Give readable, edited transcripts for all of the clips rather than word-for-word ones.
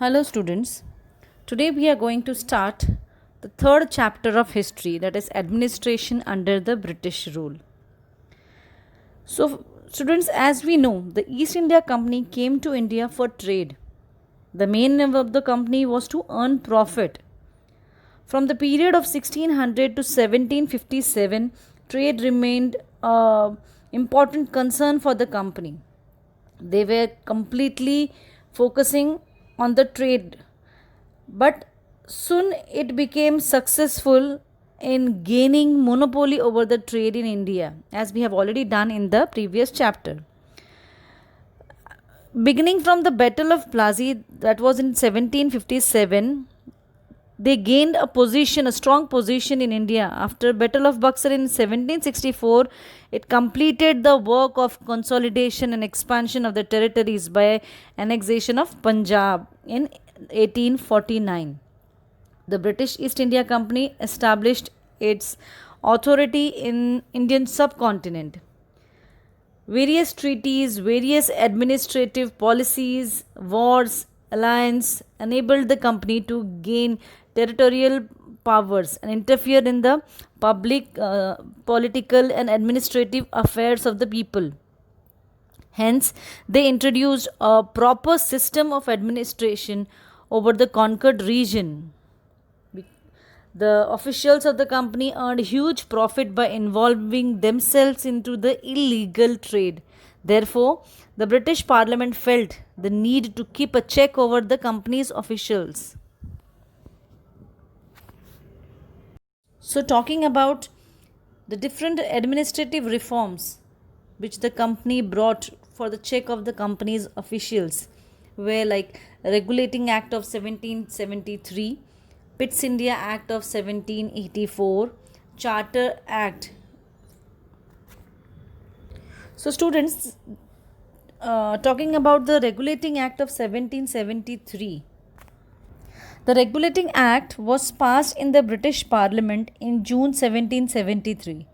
Hello, students. Today we are going to start the third chapter of history, that is administration under the British rule. So, students, as we know, the East India Company came to India for trade. The main aim of the company was to earn profit. From the period of 1600 to 1757, trade remained an important concern for the company. They were completely focusing on the trade, but soon it became successful in gaining monopoly over the trade in India, as we have already done in the previous chapter. Beginning from the Battle of Plassey, that was in 1757, they gained a strong position in India. After Battle of Buxar in 1764, it completed the work of consolidation and expansion of the territories by annexation of Punjab in 1849. The British East India Company established its authority in Indian subcontinent. Various treaties, various administrative policies, wars, alliance enabled the company to gain territorial powers and interfere in the public, political, and administrative affairs of the people. Hence, they introduced a proper system of administration over the conquered region. The officials of the company earned huge profit by involving themselves into the illegal trade. Therefore, the British Parliament felt the need to keep a check over the company's officials. So, talking about the different administrative reforms which the company brought for the check of the company's officials were like Regulating Act of 1773, Pitt's India Act of 1784, Charter Act. So, students, talking about the Regulating Act of 1773. The Regulating Act was passed in the British Parliament in June 1773.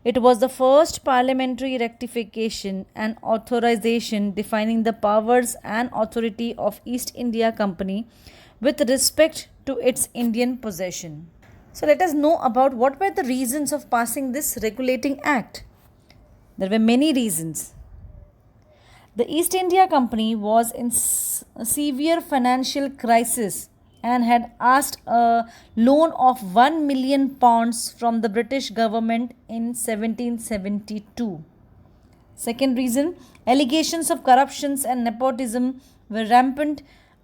It was the first parliamentary rectification and authorization defining the powers and authority of East India Company with respect to its Indian possession. So let us know about what were the reasons of passing this Regulating Act. There were many reasons. The East India Company was in severe financial crisis and had asked a loan of 1 million pounds from the British government in 1772. Second reason, allegations of corruptions and nepotism were rampant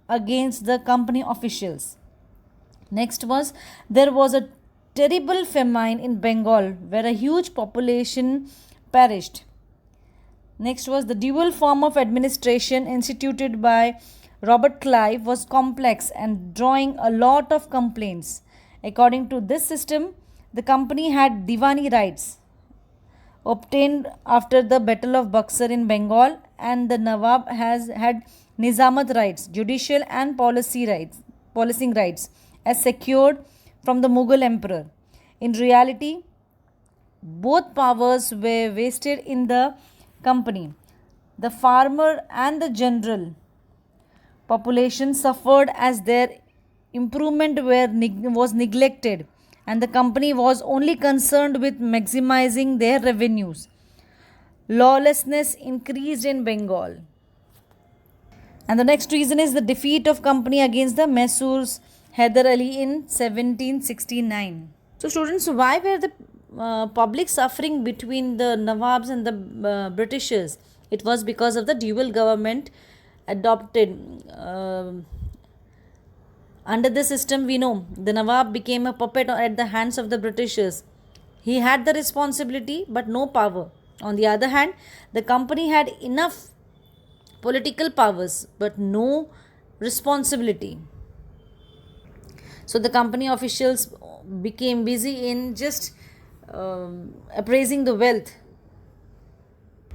against the company officials. Next was there was a terrible famine in Bengal where a huge population perished. Next was the dual form of administration instituted by Robert Clive was complex and drawing a lot of complaints. According to this system, the company had Diwani rights obtained after the Battle of Buxar in Bengal, and the Nawab has had Nizamat rights, judicial and policing rights, as secured from the Mughal emperor. In reality, both powers were vested in the company. The farmer and the general population suffered as their improvement was neglected, and the company was only concerned with maximizing their revenues. Lawlessness increased in Bengal. And the next reason is the defeat of company against the Messours Hyder Ali in 1769. So students, why were the public suffering between the Nawabs and the Britishers? It was because of the dual government adopted. Under the system, we know the Nawab became a puppet at the hands of the Britishers. He had the responsibility but no power. On the other hand, the company had enough political powers but no responsibility. So the company officials became busy in just appraising the wealth.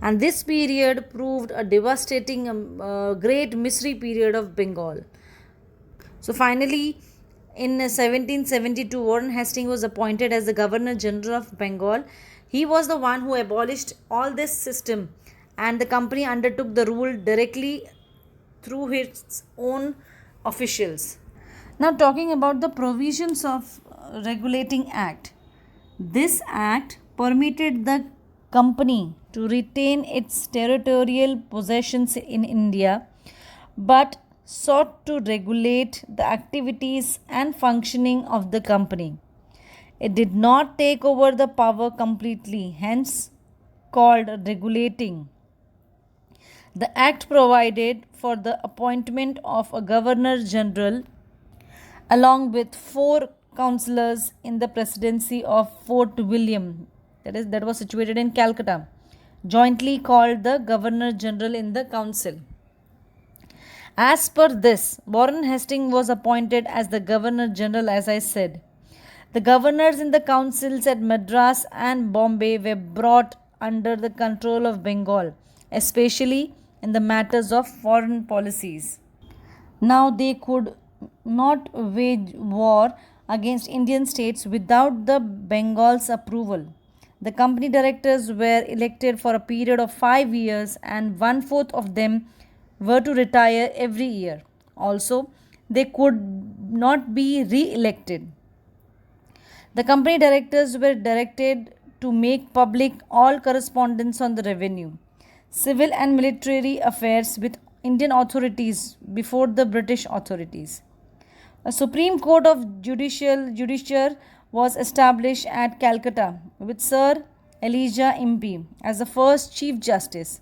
And this period proved a devastating, great misery period of Bengal. So finally, in 1772, Warren Hastings was appointed as the Governor General of Bengal. He was the one who abolished all this system, and the company undertook the rule directly through its own officials. Now, talking about the provisions of Regulating Act. This act permitted the company to retain its territorial possessions in India but sought to regulate the activities and functioning of the company. It did not take over the power completely, hence called regulating. The act provided for the appointment of a governor general along with four councillors in the presidency of Fort William, that was situated in Calcutta, jointly called the Governor General in the Council. As per this, Warren Hastings was appointed as the Governor General, as I said. The governors in the councils at Madras and Bombay were brought under the control of Bengal, especially in the matters of foreign policies. Now they could not wage war against Indian states without the Bengal's approval. The company directors were elected for a period of 5 years and 1/4 of them were to retire every year. Also, they could not be re elected. The company directors were directed to make public all correspondence on the revenue, civil and military affairs with Indian authorities before the British authorities. A Supreme Court of Judicature was established at Calcutta with Sir Elijah Impey as the first Chief Justice.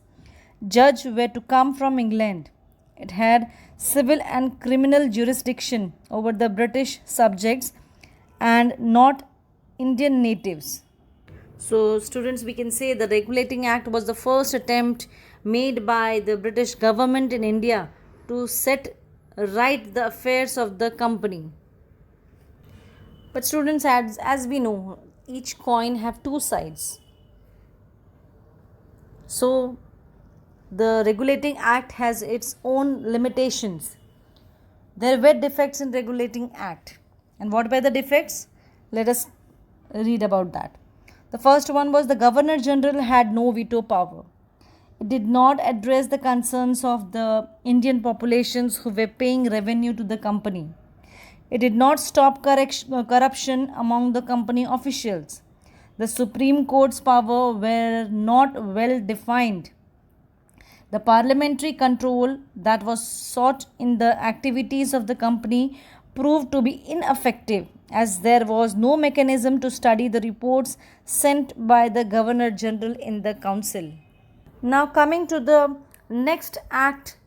Judges were to come from England. It had civil and criminal jurisdiction over the British subjects and not Indian natives. So, students, we can say the Regulating Act was the first attempt made by the British government in India to set right the affairs of the company. But students, as we know, each coin have two sides. So, the Regulating Act has its own limitations. There were defects in Regulating Act. And what were the defects? Let us read about that. The first one was the Governor General had no veto power. It did not address the concerns of the Indian populations who were paying revenue to the company. It did not stop corruption among the company officials. The Supreme Court's power were not well defined. The parliamentary control that was sought in the activities of the company proved to be ineffective as there was no mechanism to study the reports sent by the Governor General in the Council. Now, coming to the next act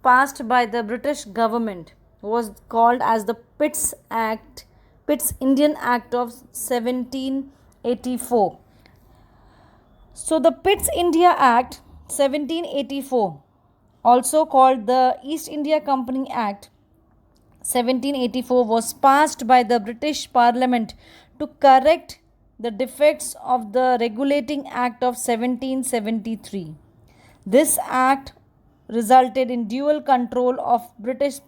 passed by the British government was called as the Pitt's Act, Pitt's Indian Act of 1784. So, the Pitt's India Act 1784, also called the East India Company Act 1784, was passed by the British Parliament to correct the defects of the Regulating Act of 1773. This act resulted in dual control of British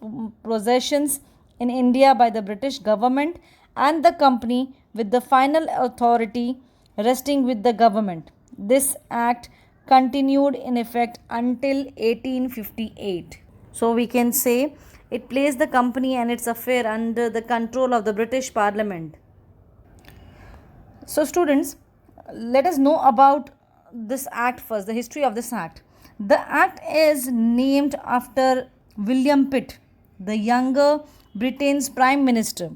possessions in India by the British government and the company, with the final authority resting with the government. This act continued in effect until 1858. So we can say it placed the company and its affair under the control of the British Parliament. So students, let us know about this act first, the history of this act. The act is named after William Pitt, the younger Britain's Prime Minister,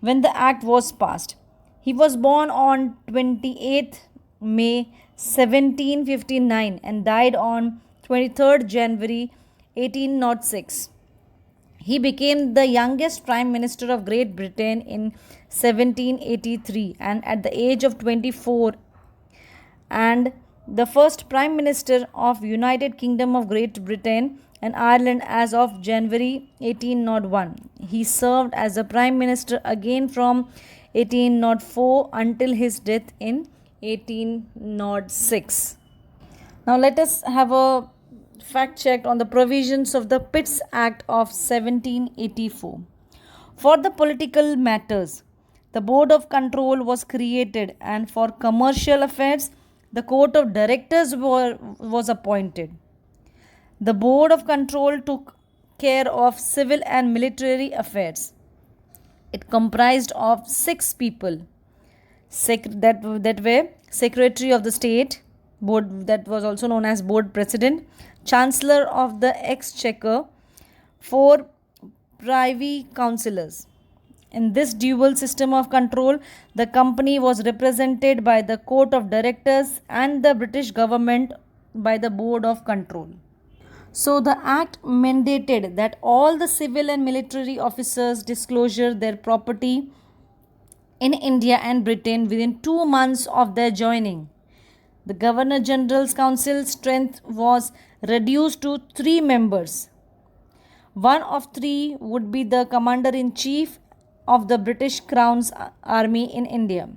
when the act was passed. He was born on 28th May 1759 and died on 23rd January 1806. He became the youngest Prime Minister of Great Britain in 1783 and at the age of 24, and the first Prime Minister of United Kingdom of Great Britain and Ireland as of January 1801. He served as a Prime Minister again from 1804 until his death in 1806. Now let us have a fact check on the provisions of the Pitt's Act of 1784. For the political matters, the Board of Control was created, and for commercial affairs, the Court of Directors was appointed. The Board of Control took care of civil and military affairs. It comprised of 6 people that were Secretary of the State, board that was also known as Board President, Chancellor of the Exchequer, 4 Privy Councillors. In this dual system of control, the company was represented by the Court of Directors and the British government by the Board of Control. So the act mandated that all the civil and military officers disclosure their property in India and Britain within 2 months of their joining. The Governor General's Council strength was reduced to 3 members. One of 3 would be the Commander in Chief of the British Crown's army in India.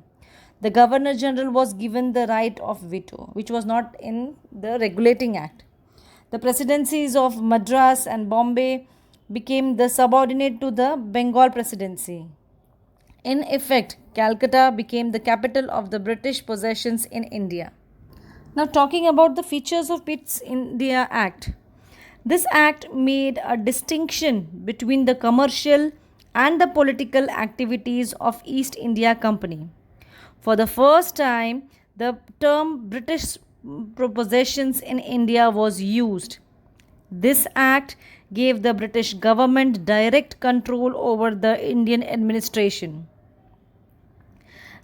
The Governor General was given the right of veto, which was not in the Regulating Act. The presidencies of Madras and Bombay became the subordinate to the Bengal Presidency. In effect, Calcutta became the capital of the British possessions in India. Now, talking about the features of Pitt's India Act. This act made a distinction between the commercial and the political activities of East India Company. For the first time, the term British possessions in India was used. This act gave the British government direct control over the Indian administration.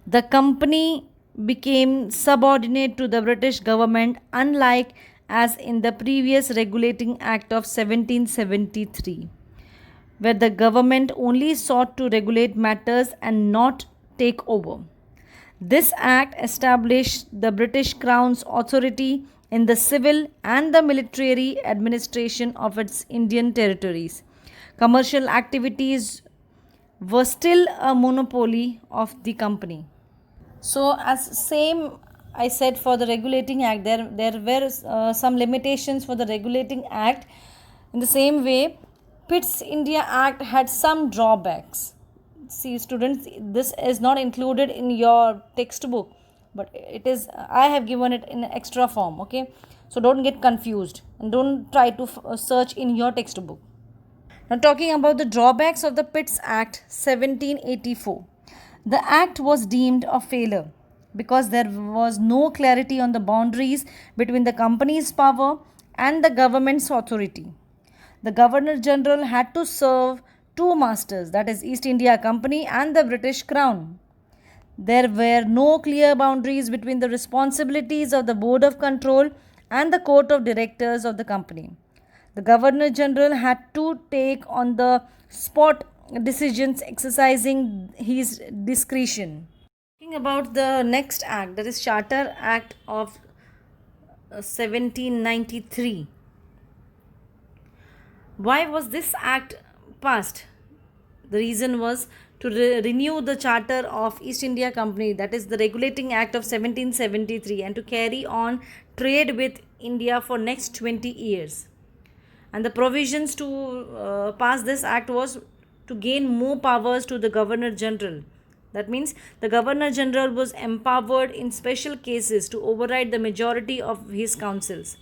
The company became subordinate to the British government, unlike as in the previous Regulating Act of 1773, where the government only sought to regulate matters and not take over. This act established the British Crown's authority in the civil and the military administration of its Indian territories. Commercial activities were still a monopoly of the company. So, as same I said for the Regulating Act, there were some limitations for the Regulating Act. In the same way, Pitt's India Act had some drawbacks. See, students, this is not included in your textbook, but it is. I have given it in extra form. Okay, so don't get confused and don't try to search in your textbook. Now, talking about the drawbacks of the Pitt's Act 1784. The act was deemed a failure because there was no clarity on the boundaries between the company's power and the government's authority. The Governor General had to serve 2 masters, that is, East India Company and the British Crown. There were no clear boundaries between the responsibilities of the Board of Control and the Court of Directors of the company. The Governor General had to take on the spot decisions exercising his discretion. Talking about the next act, that is Charter Act of 1793. Why was this act passed? The reason was to renew the charter of East India Company, that is the Regulating Act of 1773, and to carry on trade with India for next 20 years. And the provisions to pass this act was to gain more powers to the Governor General. That means the Governor General was empowered in special cases to override the majority of his councils.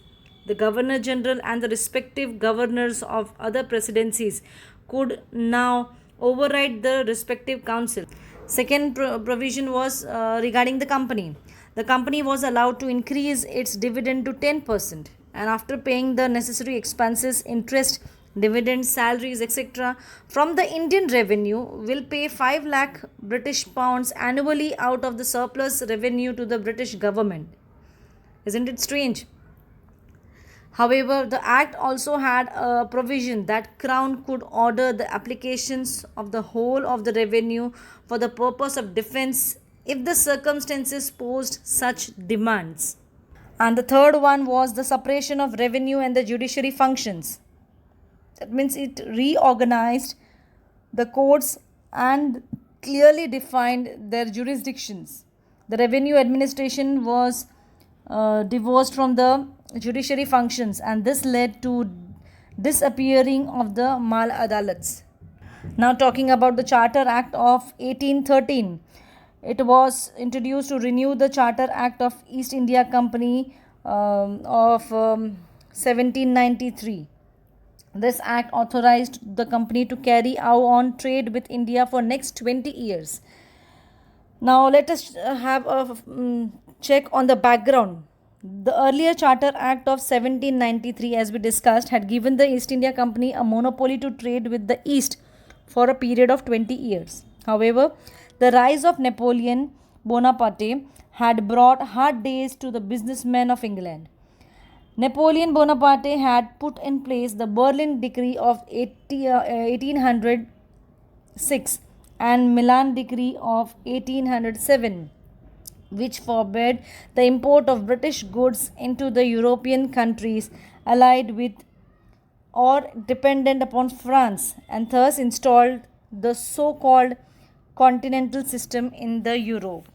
The Governor General and the respective governors of other presidencies could now override the respective council. Second provision was regarding the company. The company was allowed to increase its dividend to 10%, and after paying the necessary expenses, interest, dividends, salaries, etc., from the Indian revenue, will pay 5 lakh British pounds annually out of the surplus revenue to the British government. Isn't it strange? However, the act also had a provision that Crown could order the applications of the whole of the revenue for the purpose of defense if the circumstances posed such demands. And the third one was the separation of revenue and the judiciary functions. That means it reorganized the courts and clearly defined their jurisdictions. The revenue administration was divorced from the judiciary functions, and this led to disappearing of the Mal Adalats. Now, talking about the Charter Act of 1813, it was introduced to renew the Charter Act of East India Company of 1793. This act authorized the company to carry on trade with India for next 20 years. Now let us have a check on the background. The earlier Charter Act of 1793, as we discussed, had given the East India Company a monopoly to trade with the East for a period of 20 years. However, the rise of Napoleon Bonaparte had brought hard days to the businessmen of England. Napoleon Bonaparte had put in place the Berlin Decree of 1806 and Milan Decree of 1807, which forbade the import of British goods into the European countries allied with or dependent upon France, and thus installed the so called continental system in the Europe.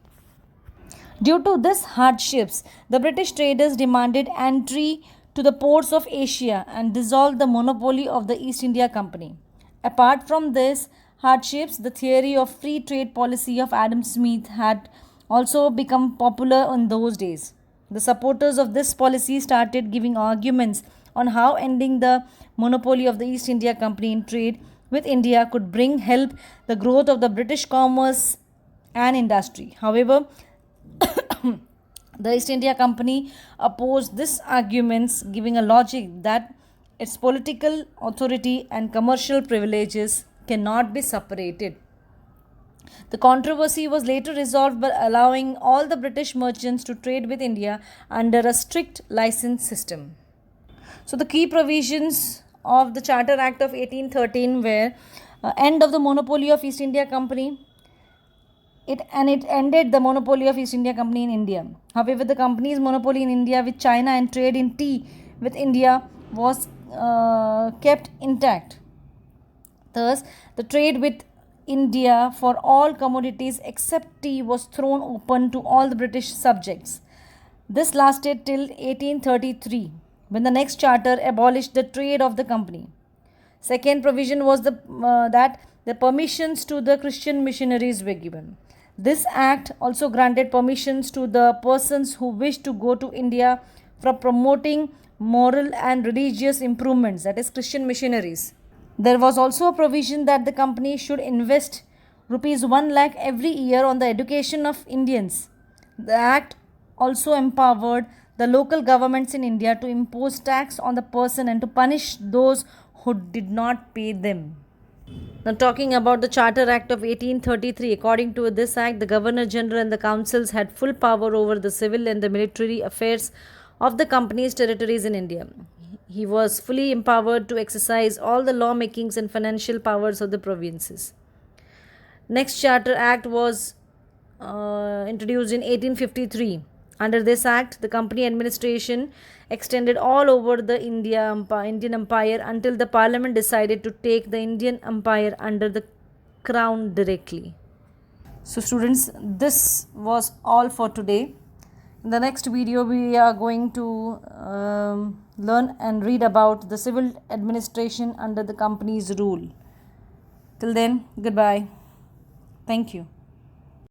Due to these hardships, the British traders demanded entry to the ports of Asia and dissolved the monopoly of the East India Company. Apart from these hardships, the theory of free trade policy of Adam Smith had also become popular in those days. The supporters of this policy started giving arguments on how ending the monopoly of the East India Company in trade with India could bring help the growth of the British commerce and industry. However, the East India Company opposed these arguments, giving a logic that its political authority and commercial privileges cannot be separated. The controversy was later resolved by allowing all the British merchants to trade with India under a strict license system. So, the key provisions of the Charter Act of 1813 were end of the monopoly of East India Company. It ended the monopoly of East India Company in India. However, the company's monopoly in India with China and trade in tea with India was kept intact. Thus, the trade with India for all commodities except tea was thrown open to all the British subjects. This lasted till 1833, when the next charter abolished the trade of the company. Second provision was that the permissions to the Christian missionaries were given. This act also granted permissions to the persons who wished to go to India for promoting moral and religious improvements, that is, Christian missionaries. There was also a provision that the company should invest rupees 1 lakh every year on the education of Indians. The act also empowered the local governments in India to impose tax on the person and to punish those who did not pay them. Now, talking about the Charter Act of 1833, according to this act, the Governor General and the councils had full power over the civil and the military affairs of the company's territories in India. He was fully empowered to exercise all the law makings and financial powers of the provinces. Next Charter Act was introduced in 1853. Under this act, the company administration extended all over the Indian Empire until the Parliament decided to take the Indian Empire under the crown directly. So students, this was all for today. In the next video, we are going to learn and read about the civil administration under the company's rule. Till then, goodbye. Thank you.